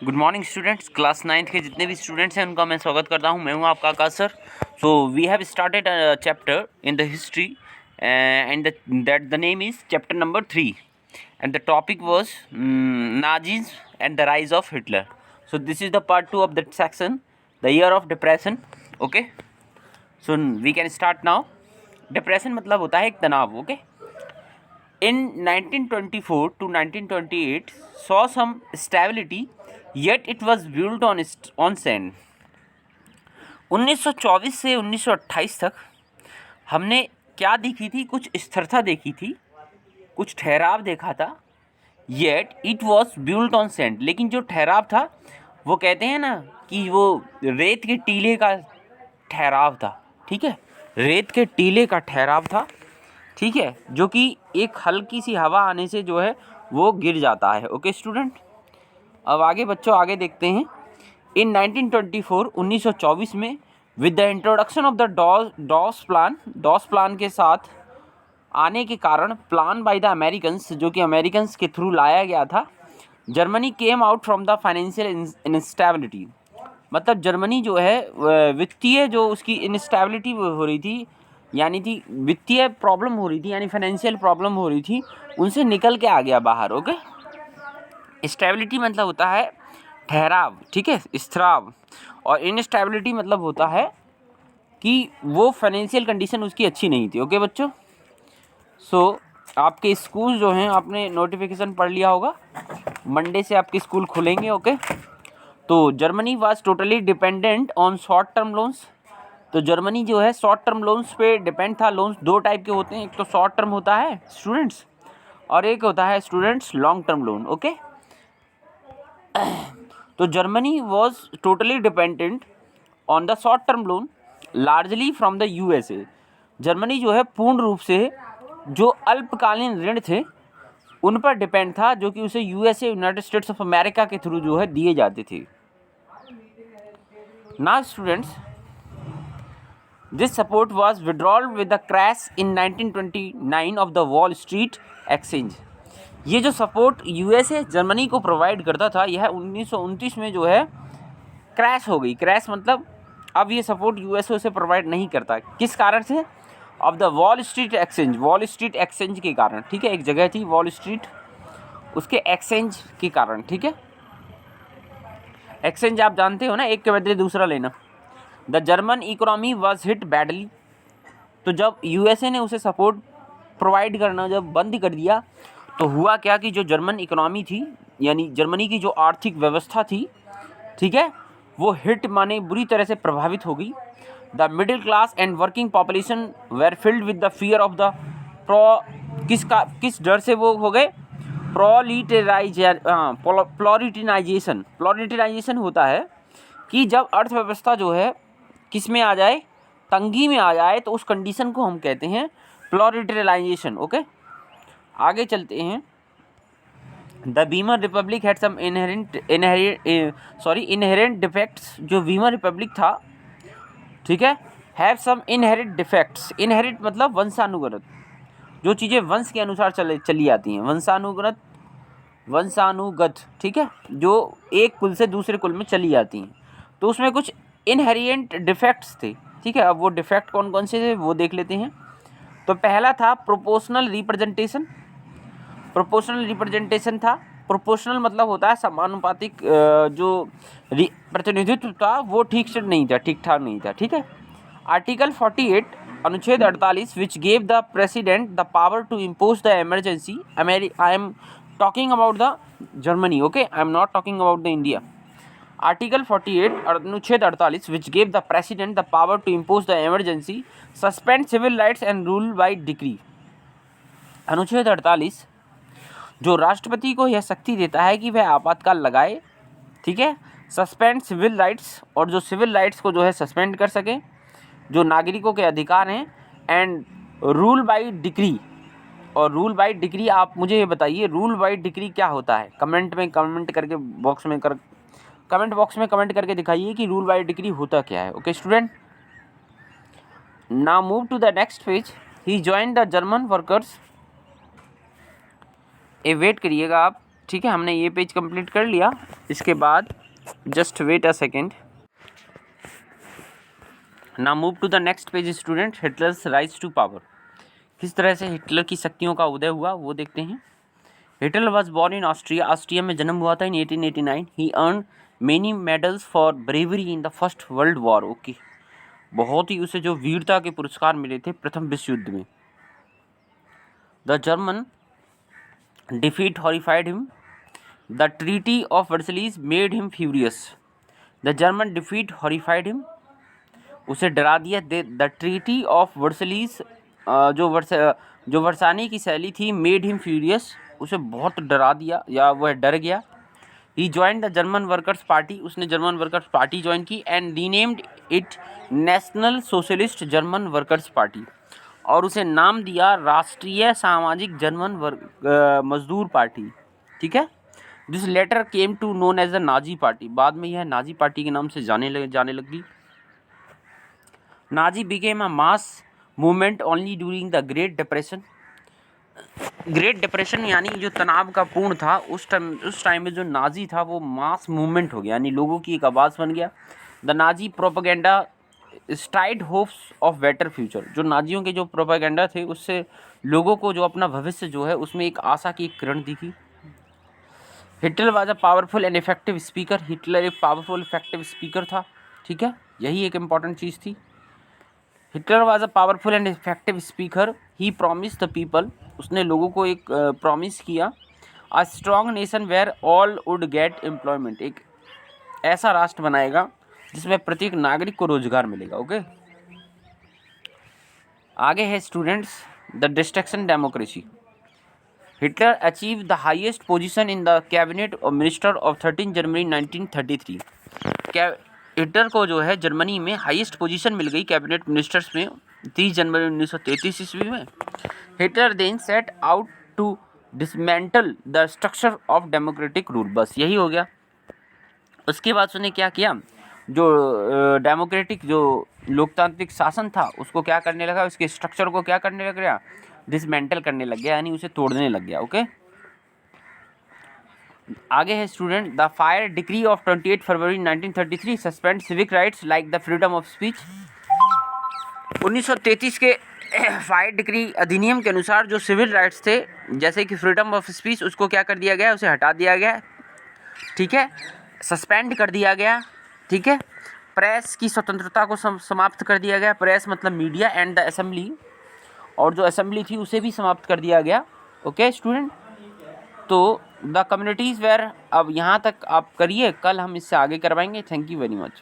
Good morning students. Class 9th के जितने भी स्टूडेंट्स हैं उनका मैं स्वागत करता हूं। मैं हूं आपका Akash sir. So we have started a chapter in the history and that the name is chapter number 3 and the topic was Nazis and the rise of Hitler. So this is the part 2 of that section, the year of depression. Okay, so we can start now. Depression मतलब होता है एक तनाव। Okay, in 1924 to 1928 saw some stability, yet it was built on sand. 1924 से 1928 तक हमने क्या देखी थी? कुछ स्थिरता देखी थी, कुछ ठहराव देखा था। Yet it was built on sand, लेकिन जो ठहराव था वो कहते हैं ना कि वो रेत के टीले का ठहराव था। ठीक है, रेत के टीले का ठहराव था। ठीक है, जो कि एक हल्की सी हवा आने से जो है वो गिर जाता है। ओके स्टूडेंट, अब आगे बच्चों आगे देखते हैं। इन 1924 1924 में with the introduction of the Dawes plan के साथ आने के कारण, प्लान बाय द अमेरिकन्स, जो कि अमेरिकन्स के थ्रू लाया गया था, Germany came out from the financial instability. मतलब जर्मनी जो है वित्तीय जो उसकी इंस्टेबिलिटी हो रही थी, यानी थी वित्तीय प्रॉब्लम हो रही थी, यानी फाइनेंशियल प्रॉब्लम हो रही थी, उनसे निकल के आ गया बाहर। ओके, स्टेबिलिटी मतलब होता है ठहराव, ठीक है, स्थिराव, और इनस्टेबिलिटी मतलब होता है कि वो फाइनेंशियल कंडीशन उसकी अच्छी नहीं थी। ओके बच्चों, सो आपके स्कूल जो हैं, आपने नोटिफिकेशन पढ़ लिया होगा, मंडे से आपके स्कूल खुलेंगे। ओके, तो Germany was totally dependent on short term loans. तो जर्मनी जो है शॉर्ट टर्म लोन्स पे डिपेंड था। लोन्स दो टाइप के होते हैं, एक तो शॉर्ट टर्म होता है स्टूडेंट्स, और एक होता है students long term loan. Okay, तो Germany was totally dependent on the short term loan largely from the USA. Germany जो है पूर्ण रूप से जो अल्पकालीन ऋण थे उन पर डिपेंड था, जो कि उसे USA, United States of America के थ्रू जो है दिए जाते थे। Now students, this support was withdrawn with the crash in 1929 of the Wall Street exchange. ये जो सपोर्ट यूएसए जर्मनी को प्रोवाइड करता था, यह 1929 में जो है क्रैश हो गई। क्रैश मतलब अब ये सपोर्ट यूएसए उसे प्रोवाइड नहीं करता। किस कारण से? Of the Wall Street exchange, wall Street exchange के कारण। ठीक है, एक जगह थी वॉल स्ट्रीट, उसके एक्सचेंज के कारण। ठीक है, एक्सचेंज आप जानते हो ना, एक के बदले दूसरा लेना। The German economy was hit badly. तो जब यूएसए ने उसे सपोर्ट प्रोवाइड करना जब बंद कर दिया, तो हुआ क्या कि जो जर्मन इकोनॉमी थी, यानी जर्मनी की जो आर्थिक व्यवस्था थी, ठीक है, वो हिट माने बुरी तरह से प्रभावित हो गई। The middle class and working population were filled with the fear of the किस डर से वो हो गए? प्लोरिटिनाइजेशन होता है कि जब अर्थव्यवस्था जो है किस में आ जाए, तंगी में आ जाए, तो उस कंडीशन को हम कहते हैं प्लोरिटिनाइजेशन। ओके, आगे चलते हैं। The Weimar Republic had some inherent defects. जो वीमर रिपब्लिक था, ठीक है, have some inherent defects. Inherit मतलब वंशानुगत, जो चीज़ें वंश के अनुसार चली आती हैं, वंशानुगत, ठीक है, जो एक कुल से दूसरे कुल में चली जाती हैं, तो उसमें कुछ इनहेरिएंट डिफेक्ट्स थे। ठीक है, अब वो डिफेक्ट कौन कौन से थे वो देख लेते हैं। तो पहला था प्रोपोर्शनल रिप्रेजेंटेशन। प्रोपोर्शनल रिप्रेजेंटेशन था, प्रोपोर्शनल मतलब होता है समानुपातिक, जो प्रतिनिधित्व था वो ठीक से नहीं था, ठीक ठाक नहीं था। ठीक है, आर्टिकल 48 अनुच्छेद 48 which gave the president the power to impose the emergency. I am talking about the Germany. Okay, I am not talking about the India. Article 48 अनुच्छेद 48 which gave the president the power to impose the emergency, suspend civil rights and rule by decree. अनुच्छेद 48 जो राष्ट्रपति को यह शक्ति देता है कि वह आपातकाल लगाए, ठीक है, सस्पेंड सिविल राइट्स, और जो सिविल राइट्स को जो है सस्पेंड कर सके, जो नागरिकों के अधिकार हैं, एंड रूल बाय डिक्री। और रूल बाय डिक्री आप मुझे ये बताइए, रूल बाय डिक्री क्या होता है? कमेंट बॉक्स में कमेंट करके दिखाइए कि रूल बाय डिक्री होता क्या है। Okay student, now move to the next page. He join the German workers. Wait करिएगा आप, ठीक है, हमने ये पेज कंप्लीट कर लिया। इसके बाद just wait a second, now move to the next page student. Hitler's rise to power. किस तरह से हिटलर की शक्तियों का उदय हुआ वो देखते हैं। Hitler was born in Austria. Austria में जन्म हुआ था in 1889। He earn many medals for bravery in the first world war. Okay, बहुत ही उसे जो वीरता के पुरस्कार मिले थे प्रथम विश्व युद्ध में। The German defeat horrified him. The treaty of Versailles made him furious. The German defeat horrified him, उसे डरा दिया। द ट्रीटी ऑफ वर्सलीज, जो वर्सानी की शैली थी, मेड हिम फ्यूरियस, उसे बहुत डरा दिया या वह डर गया। He join the German Workers Party, उसने जर्मन वर्कर्स पार्टी ज्वाइन की। And renamed it National Socialist German Workers Party, और उसे नाम दिया राष्ट्रीय सामाजिक जर्मन मजदूर पार्टी। ठीक है, this latter came to known as the Nazi party. बाद में यह नाजी पार्टी के नाम से जाने लगी। Nazi became a mass movement only during the great depression. Great depression यानी जो तनाव का पूर्ण था, उस टाइम में जो नाजी था वो मास मूवमेंट हो गया, यानी लोगों की एक आवाज़ बन गया। The Nazi propaganda stirred hopes of better future. जो नाजियों के जो प्रोपेगेंडा थे उससे लोगों को जो अपना भविष्य जो है उसमें एक आशा की एक किरण दिखी। Hitler was a powerful and effective speaker. Hitler एक पावरफुल इफेक्टिव स्पीकर था। ठीक है, यही एक इम्पॉर्टेंट चीज़ थी। Hitler was a powerful and effective speaker. He promise the people, उसने लोगों को एक प्रॉमिस किया। A strong nation where all would get employment, एक ऐसा राष्ट्र बनाएगा जिसमें प्रत्येक नागरिक को रोजगार मिलेगा। ओके, आगे है students the destruction democracy. Hitler achieve the highest position in the cabinet of minister of 13 January 1933। Hitler को जो है जर्मनी में हाईएस्ट पोजीशन मिल गई कैबिनेट मिनिस्टर्स में 30 जनवरी 1933 ईस्वी में। Hitler then set out to dismantle the structure of democratic rule. बस यही हो गया। उसके बाद उसने क्या किया, जो डेमोक्रेटिक जो लोकतांत्रिक शासन था उसको क्या करने लगा, उसके स्ट्रक्चर को क्या करने लग गया, डिसमेंटल करने लग गया, यानी उसे तोड़ने लग गया। ओके, आगे है student the fire decree of 28 February 1933 suspend civic rights like the freedom of speech. 1933 के फायर डिक्री अधिनियम के अनुसार जो सिविल राइट्स थे जैसे कि फ्रीडम ऑफ स्पीच, उसको क्या कर दिया गया, उसे हटा दिया गया। ठीक है, सस्पेंड कर दिया गया। ठीक है, प्रेस की स्वतंत्रता को समाप्त कर दिया गया। प्रेस मतलब मीडिया, एंड द असेंबली, और जो असेंबली थी उसे भी समाप्त कर दिया गया। ओके स्टूडेंट, तो द कम्युनिटीज़ वेयर, अब यहाँ तक आप करिए, कल हम इससे आगे करवाएंगे। Thank you very much.